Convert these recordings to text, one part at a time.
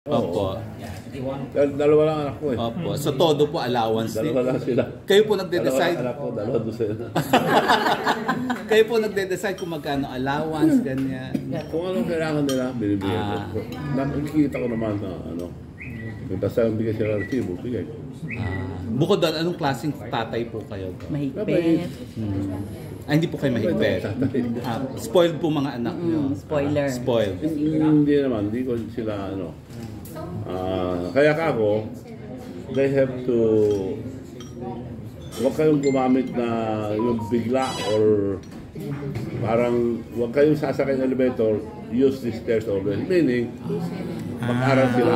Opo. Dalawa lang anak ko eh. Opo. So todo po allowance. Dalawa lang sila. Kayo po nagde-decide. Dalawa anak ko, dalawa doon sila. Kayo po nagde-decide kung magkano allowance, ganyan. Kung anong kailangan nila, binibigyan ko. Nakikita ko naman na ano. Kung basta ang bigay sila resibo, bigay ko. Bukod doon, anong klaseng tatay po kayo? Mahigpit. Hindi po kayo mahigpit. Spoiled po mga anak nyo. Spoiler. Spoiled. Hindi naman, hindi ko sila ano. Kaya kako, they have to, huwag kayong gumamit na yung bigla or parang huwag kayong sasakay ng elevator, use the stairs always. Meaning, mag-aral sila.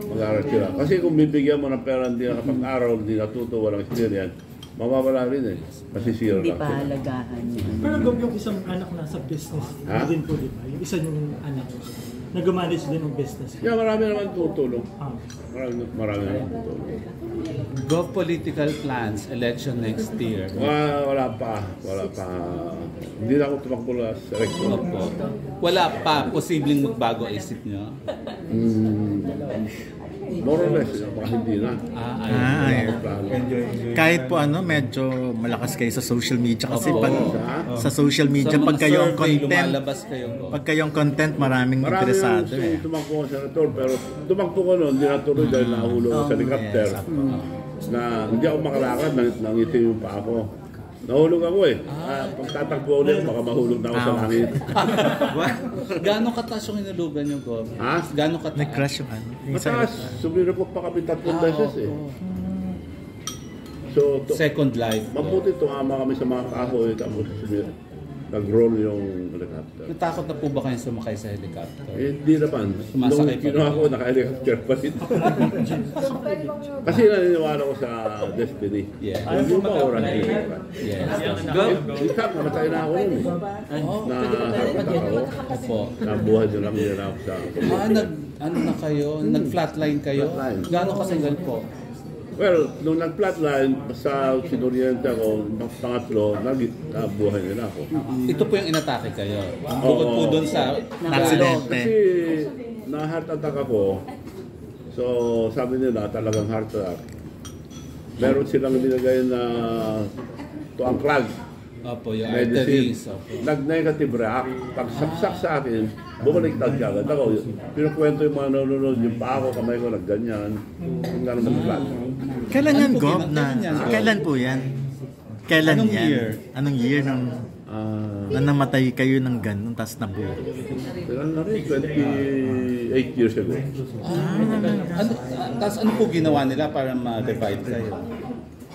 Mag-aral sila. Kasi kung bibigyan mo ng pera, hindi nakapag-aral, hindi natuto, walang experience, mawawala rin eh. Masisira lang. Hindi pa halagahan. Pero yung isang anak nasa business, din po di ba? Yung isa yung anak nag-manage din ng business. Yeah, marami naman tutulong. Marami naman tutulong. Gov political plans, election next year. Wala pa. Hindi na ako tumakbo sa rector. Opo. Wala pa. Posibleng magbago isip nyo? More or less, baka hindi na. Kahit po medyo malakas kayo sa social media kasi pag sa social media sa pag kayong content, lumalabas kayo. pag kayong content maraming interesado eh. Tumakbo ko sa rector pero tumakbo ko noon, hindi natuloy dahil nahulog ko sa helicopter. Na hindi ako makalakad, nangitim yung pa ako. Nahulog ako eh. Pag tatakbo ulit, baka mahulog na ako sa langit. Gano'ng kataas yung inulugan nyo, Gov? Gano'ng kataas? Nag-crash yung mataas. Sumirapot pa kami 3 beses eh. So, Second life. Mabuti tumama kami sa mga kahoy tapos nag-roll yung helicopter. Natakot na po ba kayo sumakay sa helicopter? Hindi naman. Sumasakay Nung kinuha ko, naka-helicopter pa rin. Kasi naniniwala ko sa destiny. Yeah. Hindi ba oras yun? Yes. In fact, namatay na ako nun eh. Nabuhay nyo lang nila ako sa... Ano na kayo? Nag-flatline kayo? Gano'ng kasanggal po? Well, nung nag-flatline, sa sinuryente ako, pangatlo, nabuhay nila ako. Ito po yung inatake kayo? Bukod po doon sa aksidente. Kasi na-heart attack ako. So, sabi nila, talagang heart attack. Meron silang binigay na tuangklag. Opo, yung arteries. Nag-negative react. Pag saksak sa akin, bumaliktad ka agad ako. Pinukwento yung mga nanonood, yung pa ako, kamay ko, nagganyan. Hanggang mag-flat. Kailan yan, Gov? Kailan po yan? Kailan Anong yan? year? Anong year nang namatay kayo ng ganun tapos nabuhay? Kailan na rin? 28 years ago. Tapos ano po ginawa nila para ma-revive kayo?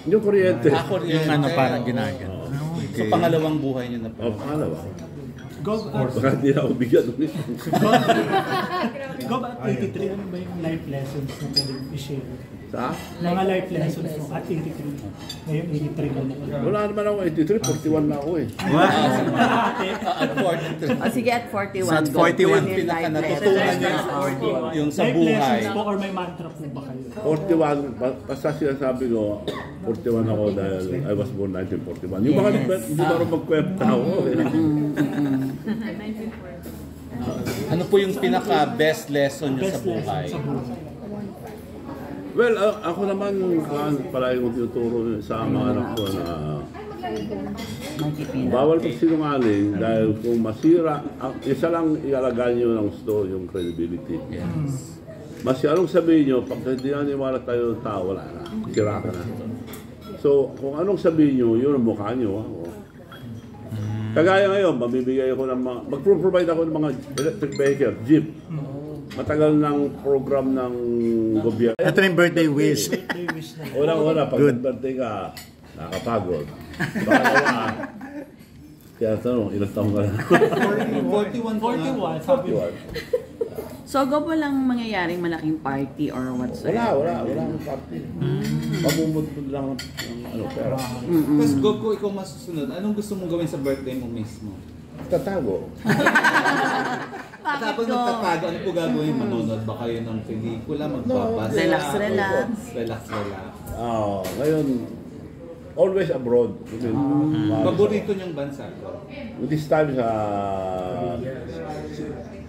Yung kuryente. Yung parang ginagano. So pangalawang buhay niyo na po? Pangalawa. Baka hindi na ako bigyan ng ito. Gov, at 83, ano ba yung life lessons na pwedeng i-share? Sa? Mga life lessons mo at 83. Ngayon, 83 na naman. Wala naman ako 83, 41 na ako eh. At 43. Sige, at 41. At 41. Pinaka natutunan niyo yung sa Life buhay. lessons po or may mantra po ba kayo? 41, basta sinasabi ko, 41 ako dahil I was born 1941. Yung mga hindi ba rin magkwenta ako eh. Ano po yung pinaka-best lesson niyo sa buhay? Well, ako naman palagi kong tinuturo sa mga anak ko na bawal magsinungaling dahil kung masira, isa lang ialagaan nyo ng gusto yung credibility. Yes. Masyadong sabihin nyo, pag hindi naniwala tayo ng tao, wala na. Sira ka na. So, kung anong sabihin nyo, yun ang mukha nyo. Kagaya ngayon, mabibigay ako ng mga, mag-provide ako ng mga electric vehicle, jeep. Matagal ng program ng gobyerno. Ito na yung birthday wish. Una-una, pag birthday ka, nakakapagod. Pangalawa, kaya tanong, ilang taong ka na? 41. 41. So, Gov, walang mangyayaring malaking party or whatsoever? Wala ang party. Pabumudpud lang ng pera. Tapos Gov, kung ikaw masusunod, anong gusto mong gawin sa birthday mo mismo? Tatago. Tapos magtatago, ano po gagawin? Manonood ba kayo ng pelikula? Magbabasa? Relax. Relax. Ngayon, always abroad. Paborito niyong bansa? This time sa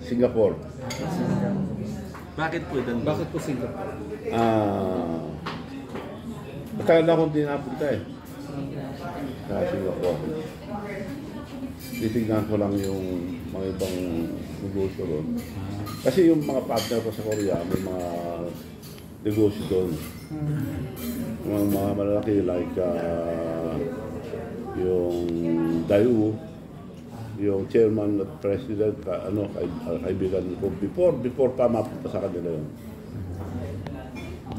Singapore. Bakit po doon? Bakit po Singapore? Matagal na akong di napunta eh. Sa Singapore. Titignan ko lang yung mga ibang negosyo doon. Kasi yung mga partner ko sa Korea, may mga negosyo doon. Mga malalaki like yung Daewoo, yung chairman at president, kaibigan ko before pa mapunta sa kanila yun.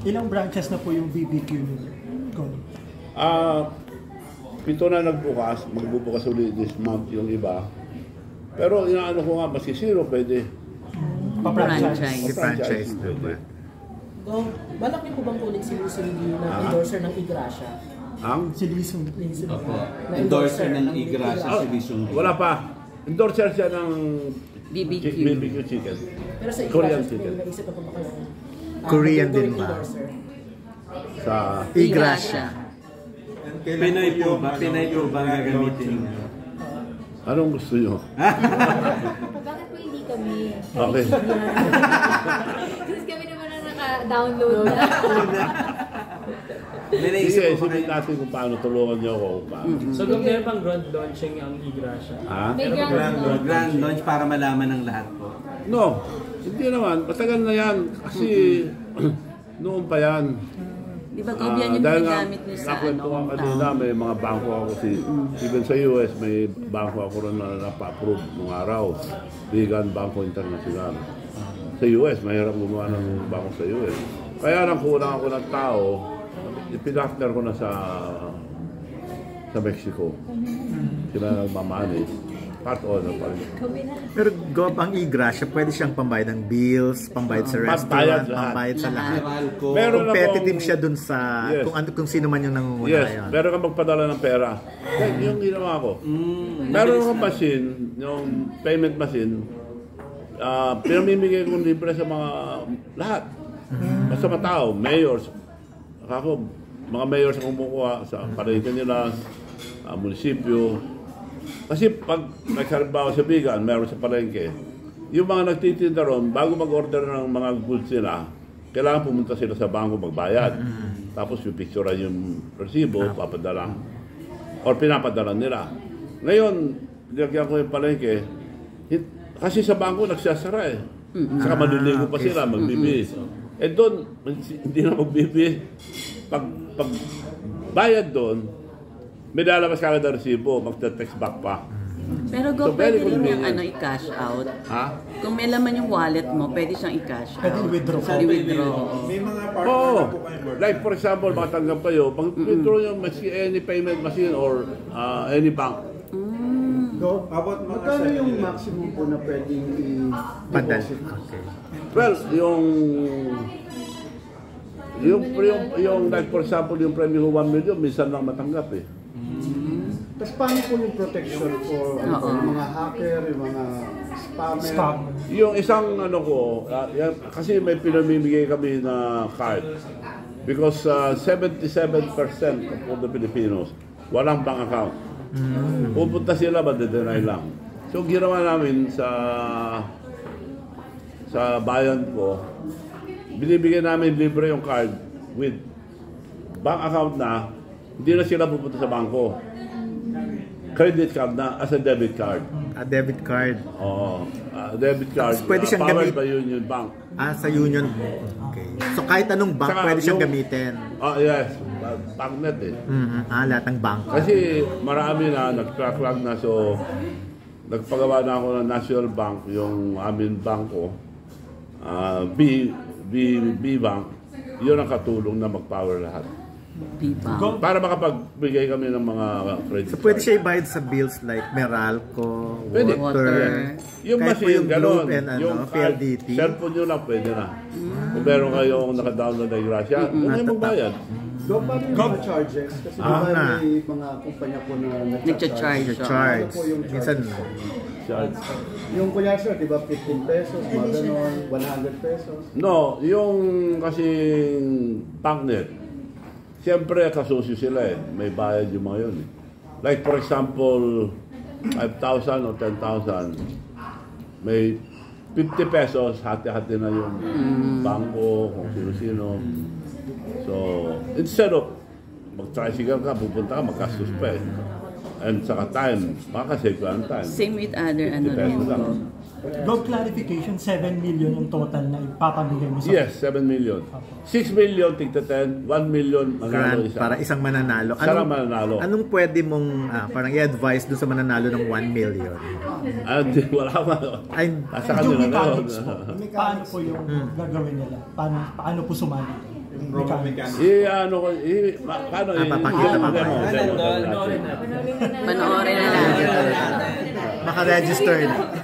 Ilang branches na po yung BBQ niyo? 7 na nagbukas, magbubukas ulit this month yung iba. Pero inaano ko nga, maski 0 pwede. Pa-franchise. Pa-franchise pwede. Balak niyo po bang kunin si Luis Lee na endorser ng Igracia? Si Luis Endorser ng Igracia si Luis. Wala pa. Endorser siya ng BBQ chicken. Pero sa Korean Igracia, chicken. may naisip na po ba kayo? Korean din ba? Endorser. Sa Igracia. Pinay po ba? Pinay po ba gagamitin? anong gusto nyo? Bakit po hindi kami? Okay. Kasi kami naman ang naka-download na. Sige, isipin natin kung paano tulungan nyo ako kung paano. So kung meron bang grand launching ang Igracia? May Grand launch para malaman ng lahat po. No, hindi naman. Matagal na yan. Kasi noon pa yan. Di ba Gobian yung Dahil ginagamit niyo sa nakwento ko kanina, may mga bangko ako even sa US, may bangko ako rin na napa-approve nung araw. Vegan Bangko International. Sa US, mahirap gumawa ng bangko sa US. Kaya lang kulang ako ng tao, ipinafter ko na sa Mexico. Sila nagmamanage. Part owner pa rin. Pero Gob, ang Igracia, pwede siyang pambayad ng bills, pambayad sa restaurant, pambayad sa lahat. Meron Competitive siya dun sa Yes. kung sino man yung nangunguna Yes, yun. meron kang magpadala ng pera. Yung ginawa ko. Meron kang machine, yung payment machine, pinamimigay ko libre sa mga lahat. Basta mga tao, mayors. Ako, mga mayors ang kumukuha sa palengke nila, munisipyo. Kasi pag nagsalimbawa sa Bigan, meron sa palengke, yung mga nagtitinda ron, bago mag-order ng mga goods nila, kailangan pumunta sila sa bangko magbayad. Tapos yung picturean yung resibo, papadala. Or pinapadala nila. Ngayon, nilagyan ko yung palengke, kasi sa bangko nagsasara eh. Saka maliligo pa sila, magbibis. Eh doon, hindi na magbibis. Pag bayad doon, may lalabas ka agad ang resibo, magte-text back pa. Pero Go, So, pwede very rin yung convenient. i-cash out. Ha? Kung may laman yung wallet mo, pwede siyang i-cash out. Pwede i-withdraw. I-withdraw. May mga partner Oo. na po kayo. Like for example, makatanggap kayo, pag-withdraw yung any payment machine or any bank. About mga Magkano yung maximum po na pwedeng Padal. i-deposit? Okay. Well, yung like for example, yung premium 1 million, minsan lang matanggap eh. Tapos paano po yung protection for yung mga hacker, yung mga spammer? Yung isang ano ko, kasi may pinamimigay kami na card. Because 77% of all the Filipinos, walang bank account. Pupunta sila, made-deny lang. So ginawa namin sa bayan ko, binibigyan namin libre yung card with bank account na, hindi na sila pupunta sa bangko. Credit card na as a debit card. A debit card. Oo. Debit card. Tapos pwede siyang powered gamit- by Union Bank. Sa Union. Okay. So kahit anong bank, Saka pwede siyang yung- gamitin. Yes. Banknet eh. Lahat ng bank. Kasi marami na, nag-crack na. So, nagpagawa na ako ng National Bank, yung amin bangko. B Bank. Yun ang katulong na mag-power lahat. P-Bank. Para makapagbigay kami ng mga credit So pwede card. siya ibayad sa bills like Meralco, Pwede. water. Yung Kahit po machine, yung gano'n. Globe and Yung card, PLDT. cellphone nyo lang, pwede na. Kung meron kayong naka-download na Igracia, huwag kayo magbayad. Go, paano yung mga charges? Kasi di ba may mga kumpanya po na Nagcha-charge. Charge. Ano po yung Minsan, Charge. Yung kuya sir, di ba 15 pesos, mga ganon, 100 pesos? No, yung kasing banknet, siyempre kasusyo sila eh. May bayad yung mga yun eh. Like for example, 5,000 o 10,000, may 50 pesos, hati-hati na yung bangko, kung sino-sino. So, instead of mag-tricycle ka, pupunta ka, magkastos pa eh. And saka time, makakasave ka ang time. Same with other 50 pesos lang. Go clarification, 7 million yung total na ipapamigay mo sa... Yes, 7 million. 6 million, tigta 10, 1 million, manalo Grant isa. para isang mananalo. Sarang mananalo. Anong pwede mong parang i-advise doon sa mananalo ng 1 million? Wala pa. Ay, Nasa kanila Yung na yun. mechanics po. Paano po yung gagawin nila? Paano po sumali? Mechanics. Paano papakita pa ba? Panoorin na lang. Maka-register na.